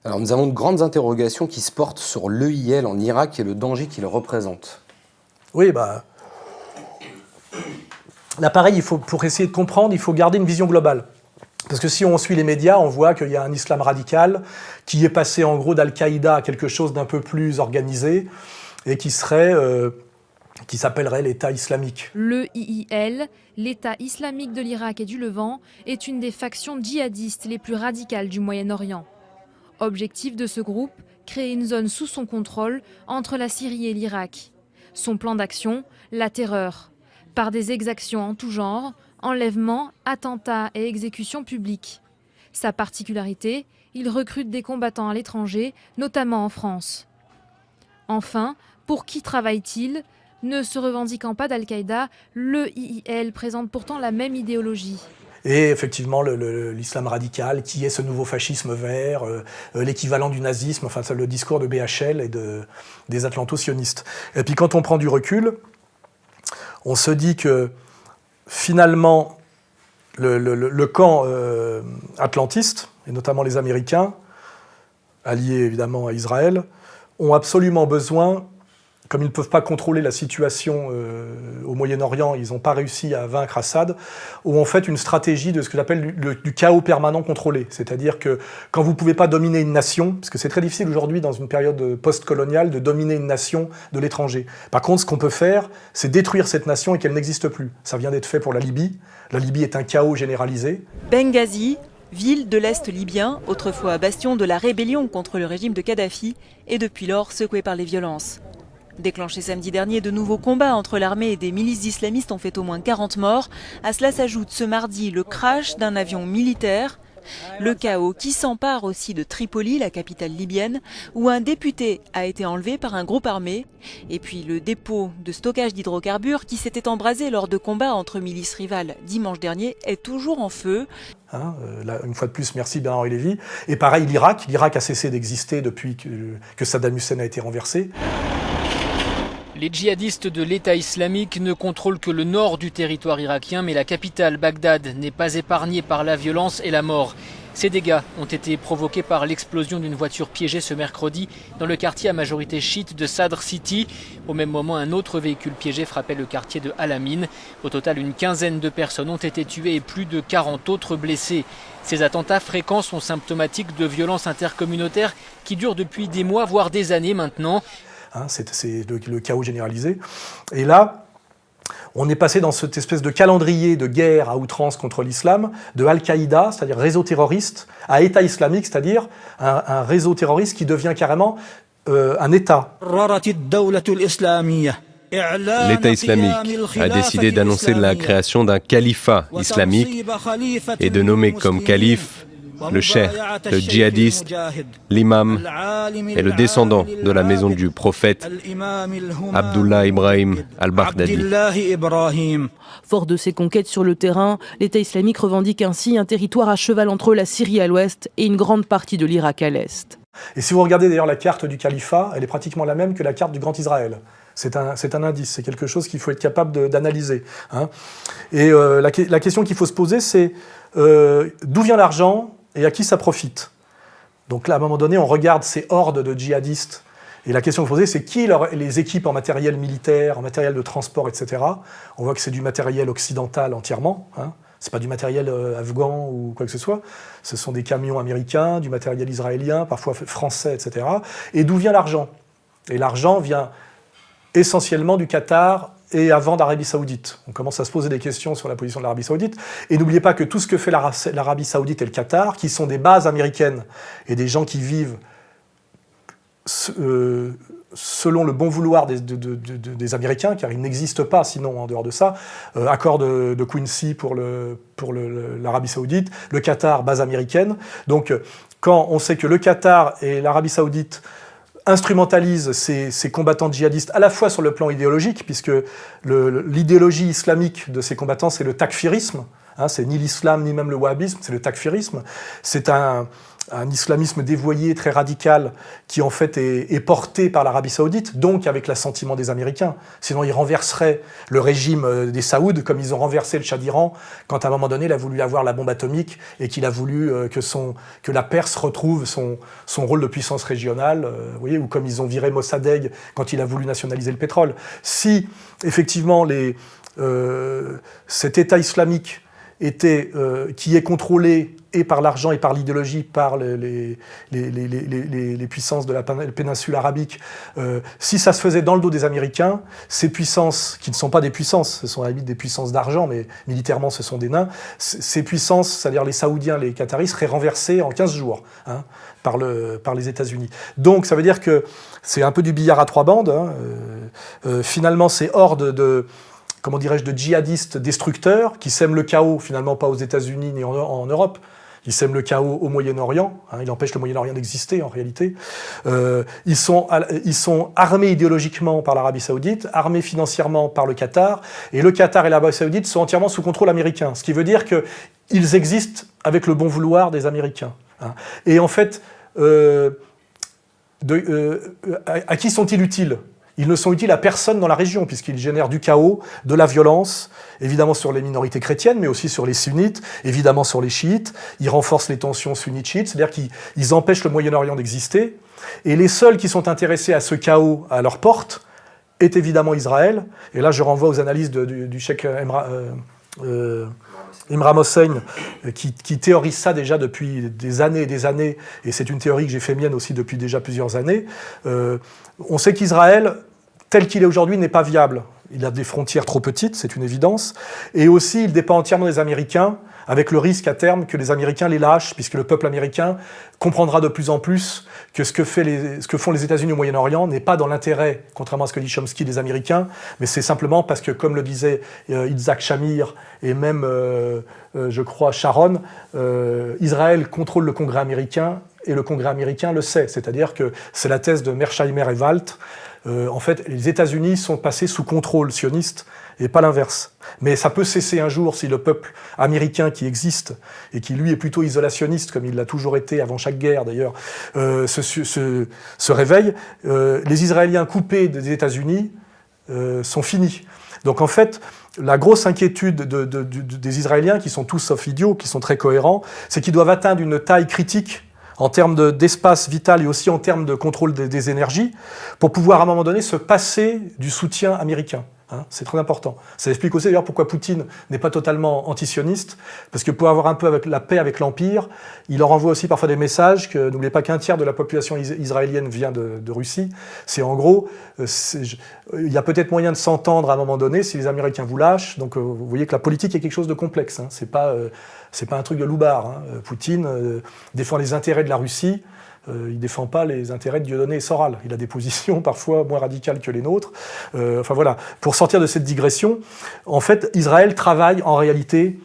Alors nous avons de grandes interrogations qui se portent sur l'EIL en Irak et le danger qu'il représente. Oui, là pareil, pour essayer de comprendre, il faut garder une vision globale. Parce que si on suit les médias, on voit qu'il y a un islam radical qui est passé en gros d'Al-Qaïda à quelque chose d'un peu plus organisé et qui s'appellerait l'État islamique. Le IIL, l'État islamique de l'Irak et du Levant, est une des factions djihadistes les plus radicales du Moyen-Orient. Objectif de ce groupe, créer une zone sous son contrôle entre la Syrie et l'Irak. Son plan d'action, la terreur, par des exactions en tout genre, enlèvements, attentats et exécutions publiques. Sa particularité, il recrute des combattants à l'étranger, notamment en France. Enfin, pour qui travaille-t-il ? Ne se revendiquant pas d'Al-Qaïda, le IIL présente pourtant la même idéologie. Et effectivement, l'islam radical, qui est ce nouveau fascisme vert, l'équivalent du nazisme, enfin c'est le discours de BHL et des atlanto-sionistes. Et puis quand on prend du recul, on se dit que finalement, le camp atlantiste, et notamment les Américains, alliés évidemment à Israël, ont absolument besoin, comme ils ne peuvent pas contrôler la situation au Moyen-Orient, ils n'ont pas réussi à vaincre Assad, ont en fait une stratégie de ce que j'appelle du chaos permanent contrôlé. C'est-à-dire que quand vous ne pouvez pas dominer une nation, parce que c'est très difficile aujourd'hui dans une période post-coloniale de dominer une nation de l'étranger. Par contre, ce qu'on peut faire, c'est détruire cette nation et qu'elle n'existe plus. Ça vient d'être fait pour la Libye. La Libye est un chaos généralisé. Benghazi, ville de l'Est libyen, autrefois bastion de la rébellion contre le régime de Kadhafi, est depuis lors secouée par les violences. Déclenché samedi dernier, de nouveaux combats entre l'armée et des milices islamistes ont fait au moins 40 morts. À cela s'ajoute ce mardi le crash d'un avion militaire. Le chaos qui s'empare aussi de Tripoli, la capitale libyenne, où un député a été enlevé par un groupe armé. Et puis le dépôt de stockage d'hydrocarbures qui s'était embrasé lors de combats entre milices rivales dimanche dernier est toujours en feu. Là, une fois de plus, merci Bernard-Henri Lévy. Et pareil, l'Irak. L'Irak a cessé d'exister depuis que Saddam Hussein a été renversé. Les djihadistes de l'État islamique ne contrôlent que le nord du territoire irakien, mais la capitale, Bagdad, n'est pas épargnée par la violence et la mort. Ces dégâts ont été provoqués par l'explosion d'une voiture piégée ce mercredi dans le quartier à majorité chiite de Sadr City. Au même moment, un autre véhicule piégé frappait le quartier de Al-Amin. Au total, une quinzaine de personnes ont été tuées et plus de 40 autres blessées. Ces attentats fréquents sont symptomatiques de violences intercommunautaires qui durent depuis des mois, voire des années maintenant. C'est le chaos généralisé. Et là, on est passé dans cette espèce de calendrier de guerre à outrance contre l'islam, de Al-Qaïda, c'est-à-dire réseau terroriste, à État islamique, c'est-à-dire un réseau terroriste qui devient carrément un État. L'État islamique a décidé d'annoncer la création d'un califat islamique et de nommer comme calife le cheikh, le djihadiste, l'imam et le descendant de la maison du prophète, Abdullah Ibrahim al-Baghdadi. Fort de ses conquêtes sur le terrain, l'État islamique revendique ainsi un territoire à cheval entre la Syrie à l'ouest et une grande partie de l'Irak à l'est. Et si vous regardez d'ailleurs la carte du califat, elle est pratiquement la même que la carte du Grand Israël. C'est un indice, c'est quelque chose qu'il faut être capable d'analyser. Et la question qu'il faut se poser, c'est d'où vient l'argent et à qui ça profite. Donc là, à un moment donné, on regarde ces hordes de djihadistes, et la question posée, c'est qui les équipes en matériel militaire, en matériel de transport, etc. On voit que c'est du matériel occidental entièrement, c'est pas du matériel afghan ou quoi que ce soit, ce sont des camions américains, du matériel israélien, parfois français, etc. Et d'où vient l'argent ? Et l'argent vient essentiellement du Qatar et avant d'Arabie Saoudite. On commence à se poser des questions sur la position de l'Arabie Saoudite. Et n'oubliez pas que tout ce que fait l'Arabie Saoudite et le Qatar, qui sont des bases américaines et des gens qui vivent selon le bon vouloir des Américains, car il n'existe pas sinon en dehors de ça, accord de Quincy pour l'Arabie Saoudite, le Qatar, base américaine. Donc quand on sait que le Qatar et l'Arabie Saoudite instrumentalise ces combattants djihadistes à la fois sur le plan idéologique, puisque l'idéologie islamique de ces combattants, c'est le takfirisme, c'est ni l'islam ni même le wahhabisme, c'est le takfirisme. C'est un un islamisme dévoyé, très radical, qui en fait est porté par l'Arabie Saoudite, donc avec l'assentiment des Américains. Sinon, ils renverseraient le régime des Saouds, comme ils ont renversé le Shah d'Iran, quand à un moment donné, il a voulu avoir la bombe atomique et qu'il a voulu que la Perse retrouve son rôle de puissance régionale, vous voyez, ou comme ils ont viré Mossadegh quand il a voulu nationaliser le pétrole. Si, effectivement, cet État islamique qui est contrôlé et par l'argent et par l'idéologie, par les puissances de la péninsule arabique, si ça se faisait dans le dos des Américains, ces puissances, qui ne sont pas des puissances, ce sont à la limite des puissances d'argent, mais militairement ce sont des nains, ces puissances, c'est-à-dire les Saoudiens, les Qataris, seraient renversés en 15 jours hein, par les États-Unis. Donc ça veut dire que c'est un peu du billard à trois bandes. Hein. Finalement, ces hordes de djihadistes destructeurs qui sèment le chaos, finalement pas aux États-Unis ni en Europe. Ils sèment le chaos au Moyen-Orient. Hein, ils empêchent le Moyen-Orient d'exister en réalité. Ils sont armés idéologiquement par l'Arabie Saoudite, armés financièrement par le Qatar. Et le Qatar et l'Arabie Saoudite sont entièrement sous contrôle américain. Ce qui veut dire qu'ils existent avec le bon vouloir des Américains. Hein. Et en fait, à qui sont-ils utiles ? Ils ne sont utiles à personne dans la région, puisqu'ils génèrent du chaos, de la violence, évidemment sur les minorités chrétiennes, mais aussi sur les sunnites, évidemment sur les chiites. Ils renforcent les tensions sunnites-chiites, c'est-à-dire qu'ils empêchent le Moyen-Orient d'exister. Et les seuls qui sont intéressés à ce chaos à leur porte est évidemment Israël. Et là, je renvoie aux analyses du cheikh Imran Hossein, qui théorise ça déjà depuis des années et des années, et c'est une théorie que j'ai fait mienne aussi depuis déjà plusieurs années. On sait qu'Israël, tel qu'il est aujourd'hui, n'est pas viable. Il a des frontières trop petites, c'est une évidence, et aussi il dépend entièrement des Américains, avec le risque à terme que les Américains les lâchent, puisque le peuple américain comprendra de plus en plus que ce que font les États-Unis au Moyen-Orient n'est pas dans l'intérêt, contrairement à ce que dit Chomsky, des Américains, mais c'est simplement parce que, comme le disait Yitzhak Shamir et même, je crois, Sharon, Israël contrôle le Congrès américain et le Congrès américain le sait. C'est-à-dire que c'est la thèse de Mearsheimer et Walt. En fait, les États-Unis sont passés sous contrôle sioniste et pas l'inverse. Mais ça peut cesser un jour si le peuple américain qui existe et qui, lui, est plutôt isolationniste, comme il l'a toujours été avant chaque guerre d'ailleurs, se réveille. Les Israéliens coupés des États-Unis sont finis. Donc en fait, la grosse inquiétude des Israéliens, qui sont tous sauf idiots, qui sont très cohérents, c'est qu'ils doivent atteindre une taille critique en termes d'espace vital et aussi en termes de contrôle des énergies, pour pouvoir à un moment donné se passer du soutien américain. Hein, c'est très important. Ça explique aussi d'ailleurs pourquoi Poutine n'est pas totalement antisioniste, parce que pour avoir un peu la paix avec l'Empire, il leur envoie aussi parfois des messages que n'oubliez pas qu'un tiers de la population israélienne vient de Russie. C'est en gros, il y a peut-être moyen de s'entendre à un moment donné si les Américains vous lâchent. Donc vous voyez que la politique est quelque chose de complexe. Hein. C'est pas un truc de loupard. Hein. Poutine défend les intérêts de la Russie. Il ne défend pas les intérêts de Dieudonné et Soral. Il a des positions parfois moins radicales que les nôtres. Enfin voilà, pour sortir de cette digression, en fait, Israël travaille en réalité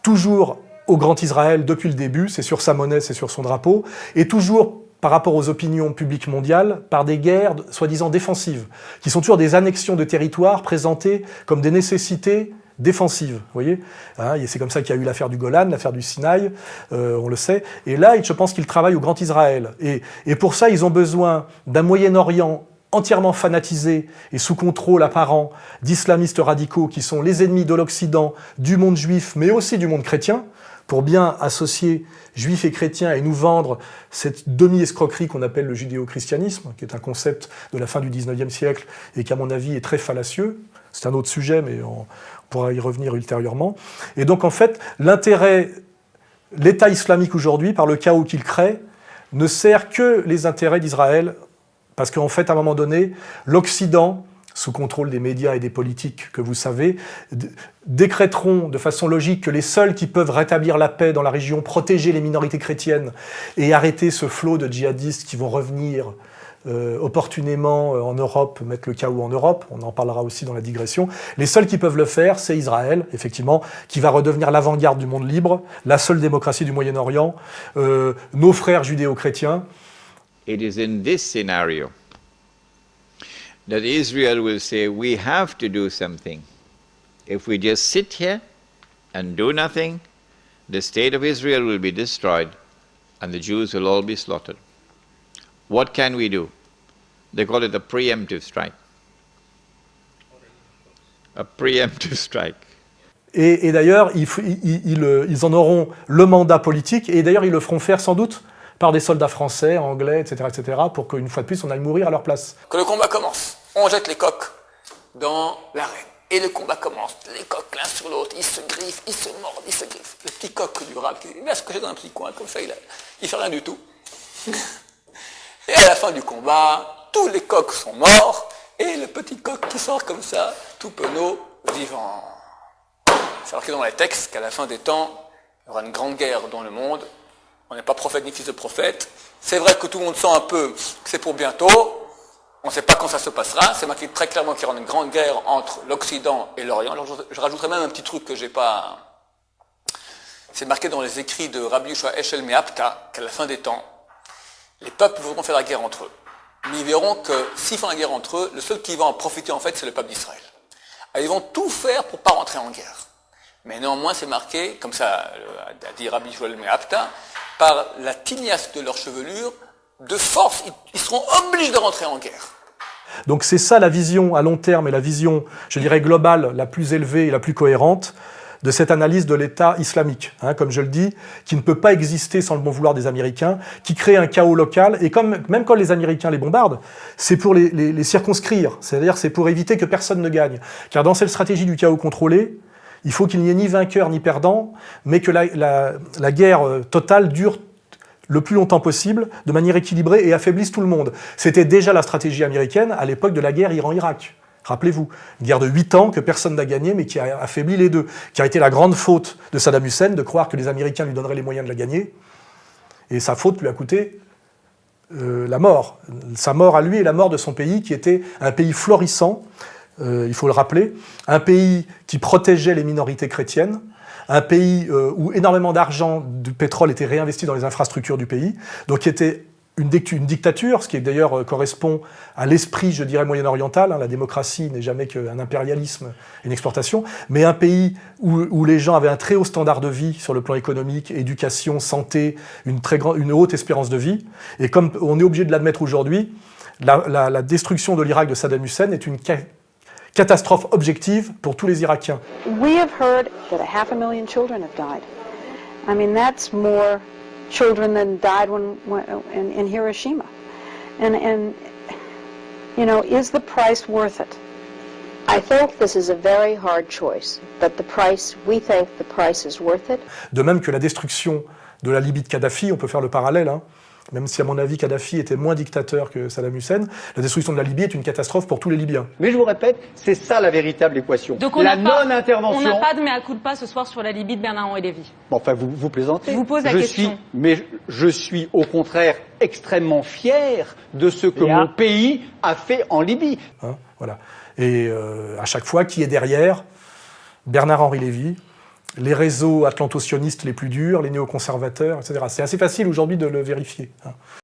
toujours au Grand Israël depuis le début, c'est sur sa monnaie, c'est sur son drapeau, et toujours par rapport aux opinions publiques mondiales, par des guerres soi-disant défensives, qui sont toujours des annexions de territoires présentées comme des nécessités défensive, vous voyez, hein, c'est comme ça qu'il y a eu l'affaire du Golan, l'affaire du Sinaï, on le sait, et là, je pense qu'ils travaillent au Grand Israël, et pour ça, ils ont besoin d'un Moyen-Orient entièrement fanatisé et sous contrôle apparent d'islamistes radicaux qui sont les ennemis de l'Occident, du monde juif, mais aussi du monde chrétien, pour bien associer juifs et chrétiens et nous vendre cette demi-escroquerie qu'on appelle le judéo-christianisme, qui est un concept de la fin du 19e siècle et qui, à mon avis, est très fallacieux. C'est un autre sujet, mais on pourra y revenir ultérieurement. Et donc, en fait, l'État islamique aujourd'hui, par le chaos qu'il crée, ne sert que les intérêts d'Israël, parce qu'en fait, à un moment donné, l'Occident, sous contrôle des médias et des politiques que vous savez, décréteront de façon logique que les seuls qui peuvent rétablir la paix dans la région, protéger les minorités chrétiennes et arrêter ce flot de djihadistes qui vont revenir opportunément en Europe, mettre le chaos en Europe, on en parlera aussi dans la digression. Les seuls qui peuvent le faire, c'est Israël, effectivement, qui va redevenir l'avant-garde du monde libre, la seule démocratie du Moyen-Orient, nos frères judéo-chrétiens. It is in this scenario that Israel will say, we have to do something. If we just sit here and do nothing, the state of Israel will be destroyed and the Jews will all be slaughtered. What can we do? They call it a preemptive strike. A preemptive strike. Et d'ailleurs, ils en auront le mandat politique, et d'ailleurs, ils le feront faire sans doute par des soldats français, anglais, etc., pour qu'une fois de plus, on aille mourir à leur place. Que le combat commence, on jette les coqs dans l'arène. Et le combat commence, les coqs l'un sur l'autre, ils se griffent, ils se mordent, ils se griffent. Le petit coq du rap, il va se cacher dans un petit coin, comme ça, il fait rien du tout. Et à la fin du combat, tous les coqs sont morts, et le petit coq qui sort comme ça, tout penaud, vivant. C'est marqué dans les textes qu'à la fin des temps, il y aura une grande guerre dans le monde. On n'est pas prophète ni fils de prophète. C'est vrai que tout le monde sent un peu que c'est pour bientôt. On ne sait pas quand ça se passera. C'est marqué très clairement qu'il y aura une grande guerre entre l'Occident et l'Orient. Alors je rajouterai même un petit truc que j'ai pas... C'est marqué dans les écrits de Rabbi Yoshua Eshel Meapta qu'à la fin des temps, les peuples voudront faire la guerre entre eux. Mais ils verront que s'ils font la guerre entre eux, le seul qui va en profiter en fait, c'est le peuple d'Israël. Alors, ils vont tout faire pour pas rentrer en guerre. Mais néanmoins, c'est marqué, comme ça a dit Rabbi Yoshua Meapta, par la tignasse de leur chevelure, de force, ils seront obligés de rentrer en guerre. Donc c'est ça la vision à long terme et la vision, je dirais, globale, la plus élevée et la plus cohérente de cette analyse de l'État islamique, comme je le dis, qui ne peut pas exister sans le bon vouloir des Américains, qui crée un chaos local, et même quand les Américains les bombardent, c'est pour les circonscrire, c'est-à-dire c'est pour éviter que personne ne gagne. Car dans cette stratégie du chaos contrôlé, il faut qu'il n'y ait ni vainqueur ni perdant, mais que la guerre totale dure le plus longtemps possible, de manière équilibrée et affaiblisse tout le monde. C'était déjà la stratégie américaine à l'époque de la guerre Iran-Irak. Rappelez-vous, une guerre de 8 ans que personne n'a gagnée, mais qui a affaibli les deux, qui a été la grande faute de Saddam Hussein, de croire que les Américains lui donneraient les moyens de la gagner, et sa faute lui a coûté la mort. Sa mort à lui et la mort de son pays, qui était un pays florissant, il faut le rappeler, un pays qui protégeait les minorités chrétiennes, un pays où énormément d'argent, du pétrole était réinvesti dans les infrastructures du pays, donc qui était une dictature, ce qui d'ailleurs correspond à l'esprit, je dirais, moyen-oriental. La démocratie n'est jamais qu'un impérialisme, une exportation, mais un pays où les gens avaient un très haut standard de vie sur le plan économique, éducation, santé, une haute espérance de vie. Et comme on est obligé de l'admettre aujourd'hui, la destruction de l'Irak de Saddam Hussein est une catastrophe objective pour tous les Irakiens. We have heard that 500,000 children have died. I mean, that's more children than died in Hiroshima. And you know, is the price worth it? I think this is a very hard choice, but we think the price is worth it. De même que la destruction de la Libye de Kadhafi, on peut faire le parallèle, même si à mon avis Kadhafi était moins dictateur que Saddam Hussein, la destruction de la Libye est une catastrophe pour tous les Libyens. Mais je vous répète, c'est ça la véritable équation. Donc la non-intervention. On n'a pas de mea culpa ce soir sur la Libye de Bernard-Henri Lévy. Bon, enfin, vous plaisantez. Je vous pose la question. Mais je suis au contraire extrêmement fier de ce que mon pays a fait en Libye. Voilà. Et à chaque fois, qui est derrière? Bernard-Henri Lévy, les réseaux atlanto-sionistes les plus durs, les néoconservateurs, etc. C'est assez facile aujourd'hui de le vérifier.